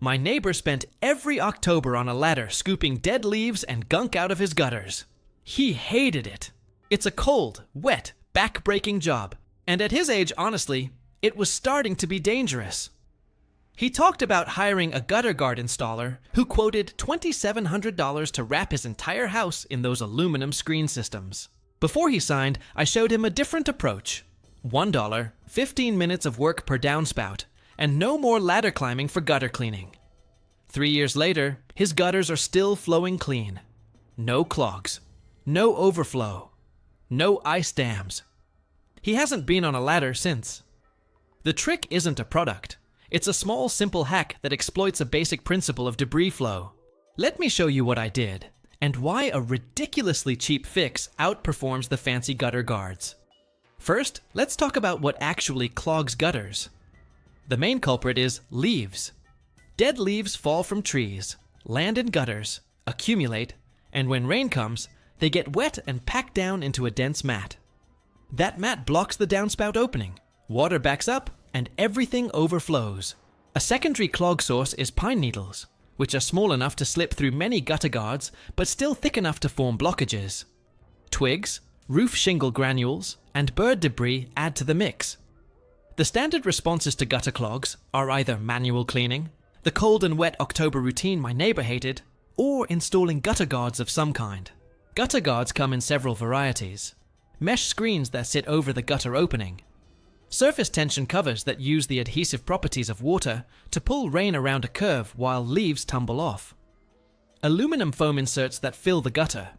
My neighbor spent every October on a ladder scooping dead leaves and gunk out of his gutters. He hated it. It's a cold, wet, back-breaking job. And at his age, honestly, it was starting to be dangerous. He talked about hiring a gutter guard installer who quoted $2,700 to wrap his entire house in those aluminum screen systems. Before he signed, I showed him a different approach. $1, 15 minutes of work per downspout, and no more ladder climbing for gutter cleaning. 3 years later, his gutters are still flowing clean. No clogs, no overflow, no ice dams. He hasn't been on a ladder since. The trick isn't a product. It's a small, simple hack that exploits a basic principle of debris flow. Let me show you what I did, and why a ridiculously cheap fix outperforms the fancy gutter guards. First, let's talk about what actually clogs gutters. The main culprit is leaves. Dead leaves fall from trees, land in gutters, accumulate, and when rain comes, they get wet and packed down into a dense mat. That mat blocks the downspout opening. Water backs up, and everything overflows. A secondary clog source is pine needles, which are small enough to slip through many gutter guards, but still thick enough to form blockages. Twigs, roof shingle granules, and bird debris add to the mix. The standard responses to gutter clogs are either manual cleaning, the cold and wet October routine my neighbor hated, or installing gutter guards of some kind. Gutter guards come in several varieties. Mesh screens that sit over the gutter opening. Surface tension covers that use the adhesive properties of water to pull rain around a curve while leaves tumble off. Aluminum foam inserts that fill the gutter.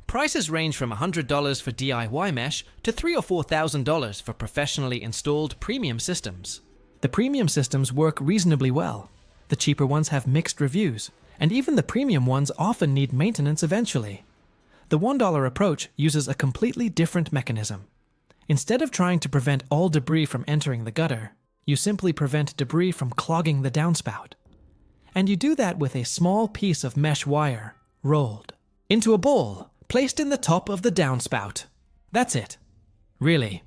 Prices range from $100 for DIY mesh to $3,000 or $4,000 for professionally installed premium systems. The premium systems work reasonably well. The cheaper ones have mixed reviews, and even the premium ones often need maintenance eventually. The $1 approach uses a completely different mechanism. Instead of trying to prevent all debris from entering the gutter, you simply prevent debris from clogging the downspout. And you do that with a small piece of mesh wire, rolled into a ball, placed in the top of the downspout. That's it. Really.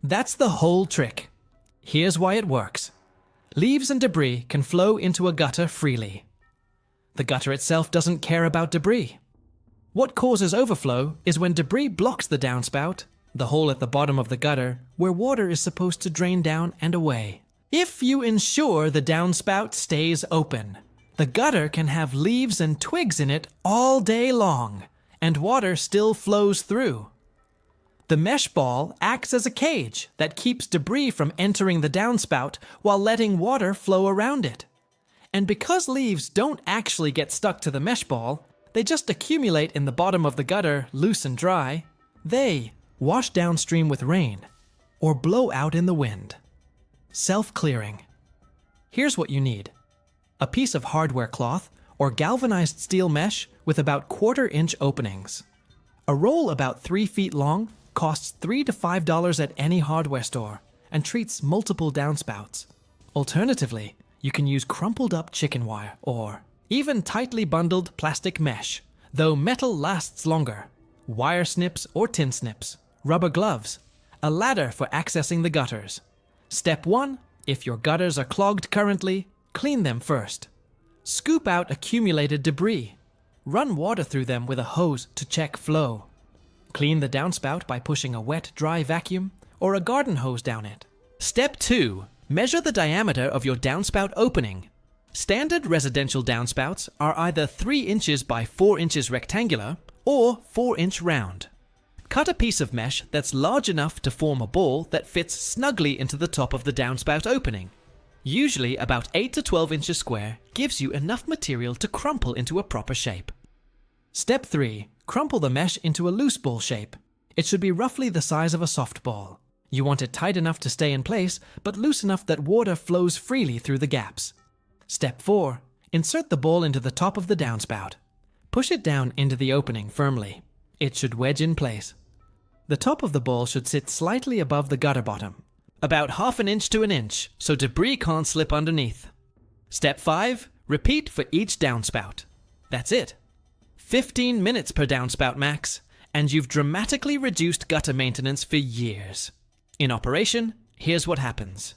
That's the whole trick. Here's why it works. Leaves and debris can flow into a gutter freely. The gutter itself doesn't care about debris. What causes overflow is when debris blocks the downspout, the hole at the bottom of the gutter, where water is supposed to drain down and away. If you ensure the downspout stays open, the gutter can have leaves and twigs in it all day long, and water still flows through. The mesh ball acts as a cage that keeps debris from entering the downspout while letting water flow around it. And because leaves don't actually get stuck to the mesh ball, they just accumulate in the bottom of the gutter loose and dry, they wash downstream with rain, or blow out in the wind. Self-clearing. Here's what you need. A piece of hardware cloth or galvanized steel mesh with about 1/4-inch openings. A roll about 3 feet long costs $3 to $5 at any hardware store and treats multiple downspouts. Alternatively, you can use crumpled up chicken wire or even tightly bundled plastic mesh, though metal lasts longer. Wire snips or tin snips. Rubber gloves, a ladder for accessing the gutters. Step 1, if your gutters are clogged currently, clean them first. Scoop out accumulated debris. Run water through them with a hose to check flow. Clean the downspout by pushing a wet, dry vacuum or a garden hose down it. Step 2, measure the diameter of your downspout opening. Standard residential downspouts are either 3 inches by 4 inches rectangular or 4-inch round. Cut a piece of mesh that's large enough to form a ball that fits snugly into the top of the downspout opening. Usually about 8 to 12 inches square gives you enough material to crumple into a proper shape. Step 3. Crumple the mesh into a loose ball shape. It should be roughly the size of a softball. You want it tight enough to stay in place, but loose enough that water flows freely through the gaps. Step 4. Insert the ball into the top of the downspout. Push it down into the opening firmly. It should wedge in place. The top of the ball should sit slightly above the gutter bottom, about 1/2 inch to 1 inch, so debris can't slip underneath. Step 5. Repeat for each downspout. That's it. 15 minutes per downspout max, and you've dramatically reduced gutter maintenance for years. In operation, here's what happens.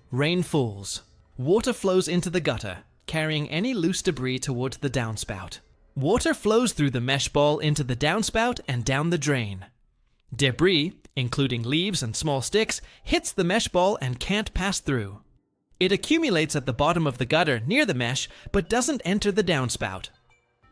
Rain falls. Water flows into the gutter, carrying any loose debris toward the downspout. Water flows through the mesh ball into the downspout and down the drain. Debris, including leaves and small sticks, hits the mesh ball and can't pass through. It accumulates at the bottom of the gutter near the mesh, but doesn't enter the downspout.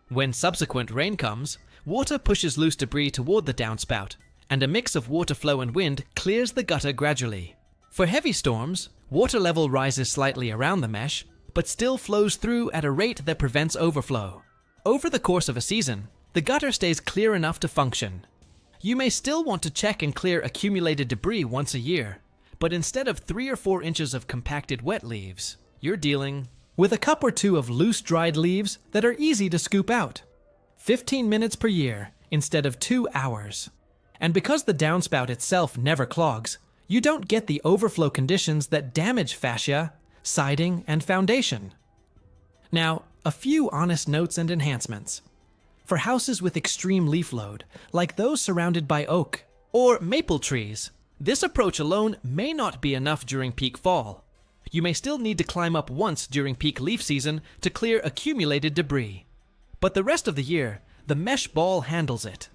When subsequent rain comes, water pushes loose debris toward the downspout, and a mix of water flow and wind clears the gutter gradually. For heavy storms, water level rises slightly around the mesh, but still flows through at a rate that prevents overflow. Over the course of a season, the gutter stays clear enough to function. You may still want to check and clear accumulated debris once a year, but instead of 3 or 4 inches of compacted wet leaves, you're dealing with a cup or two of loose dried leaves that are easy to scoop out. 15 minutes per year instead of 2 hours. And because the downspout itself never clogs, you don't get the overflow conditions that damage fascia, siding, and foundation. Now, a few honest notes and enhancements. For houses with extreme leaf load, like those surrounded by oak or maple trees, this approach alone may not be enough during peak fall. You may still need to climb up once during peak leaf season to clear accumulated debris. But the rest of the year, the mesh ball handles it.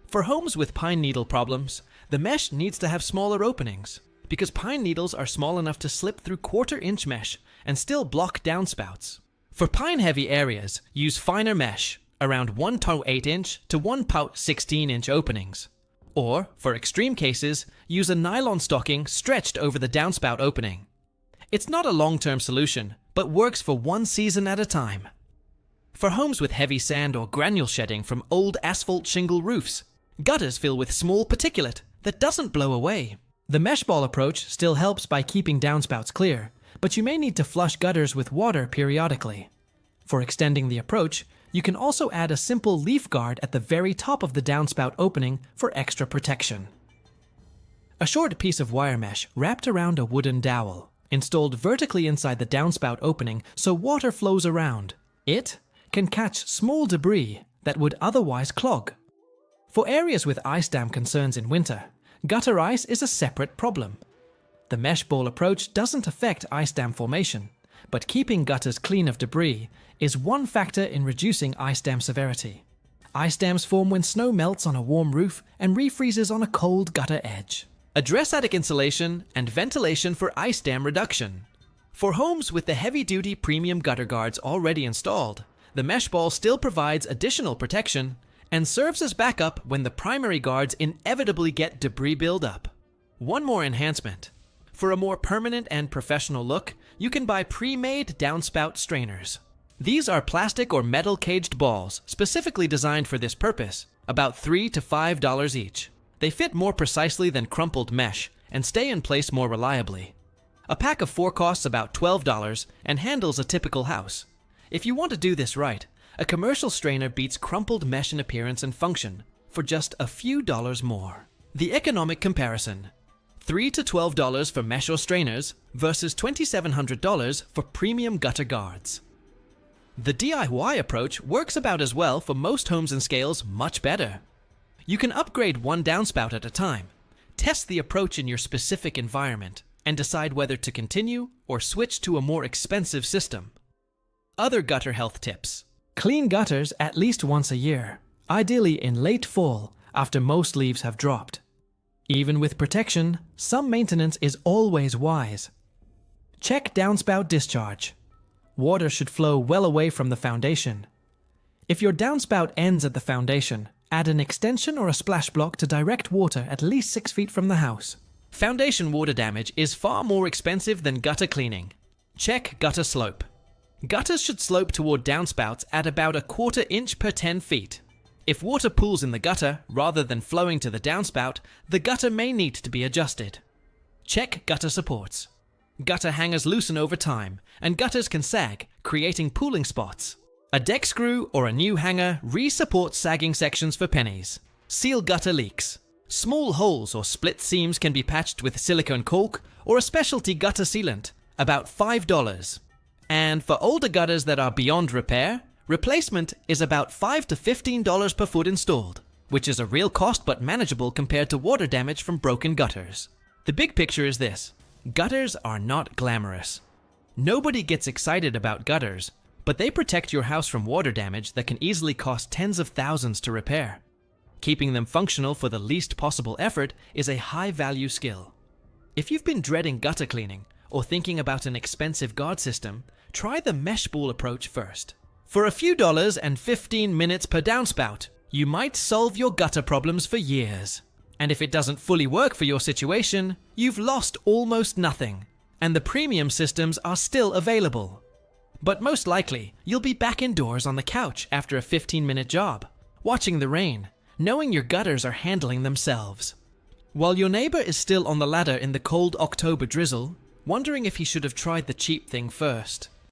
For homes with pine needle problems, the mesh needs to have smaller openings, because pine needles are small enough to slip through 1/4-inch mesh and still block downspouts. For pine-heavy areas, use finer mesh, around 1/8-inch to 1/16-inch openings. Or, for extreme cases, use a nylon stocking stretched over the downspout opening. It's not a long-term solution, but works for one season at a time. For homes with heavy sand or granule shedding from old asphalt shingle roofs, gutters fill with small particulate that doesn't blow away. The mesh ball approach still helps by keeping downspouts clear, but you may need to flush gutters with water periodically. For extending the approach, you can also add a simple leaf guard at the very top of the downspout opening for extra protection. A short piece of wire mesh wrapped around a wooden dowel, installed vertically inside the downspout opening so water flows around. It can catch small debris that would otherwise clog. For areas with ice dam concerns in winter, gutter ice is a separate problem. The mesh ball approach doesn't affect ice dam formation, but keeping gutters clean of debris is one factor in reducing ice dam severity. Ice dams form when snow melts on a warm roof and refreezes on a cold gutter edge. Address attic insulation and ventilation for ice dam reduction. For homes with the heavy-duty premium gutter guards already installed, the mesh ball still provides additional protection and serves as backup when the primary guards inevitably get debris buildup. One more enhancement. For a more permanent and professional look, you can buy pre-made downspout strainers. These are plastic or metal caged balls specifically designed for this purpose, about $3 to $5 each. They fit more precisely than crumpled mesh and stay in place more reliably. A pack of 4 costs about $12 and handles a typical house. If you want to do this right, a commercial strainer beats crumpled mesh in appearance and function for just a few dollars more. The economic comparison: $3 to $12 for mesh or strainers versus $2,700 for premium gutter guards. The DIY approach works about as well for most homes and scales much better. You can upgrade one downspout at a time, test the approach in your specific environment, and decide whether to continue or switch to a more expensive system. Other gutter health tips. Clean gutters at least once a year, ideally in late fall after most leaves have dropped. Even with protection, some maintenance is always wise. Check downspout discharge. Water should flow well away from the foundation. If your downspout ends at the foundation, add an extension or a splash block to direct water at least 6 feet from the house. Foundation water damage is far more expensive than gutter cleaning. Check gutter slope. Gutters should slope toward downspouts at about 1/4 inch per 10 feet. If water pools in the gutter rather than flowing to the downspout, the gutter may need to be adjusted. Check gutter supports. Gutter hangers loosen over time, and gutters can sag, creating pooling spots. A deck screw or a new hanger re-supports sagging sections for pennies. Seal gutter leaks. Small holes or split seams can be patched with silicone caulk or a specialty gutter sealant, about $5. And for older gutters that are beyond repair, replacement is about $5 to $15 per foot installed, which is a real cost but manageable compared to water damage from broken gutters. The big picture is this: gutters are not glamorous. Nobody gets excited about gutters but they protect your house from water damage that can easily cost tens of thousands to repair. Keeping them functional for the least possible effort is a high-value skill. If you've been dreading gutter cleaning or thinking about an expensive guard system, try the mesh ball approach first. For a few dollars and 15 minutes per downspout, you might solve your gutter problems for years. And if it doesn't fully work for your situation, you've lost almost nothing, and the premium systems are still available. But most likely, you'll be back indoors on the couch after a 15-minute job, watching the rain, knowing your gutters are handling themselves. While your neighbor is still on the ladder in the cold October drizzle, wondering if he should have tried the cheap thing first.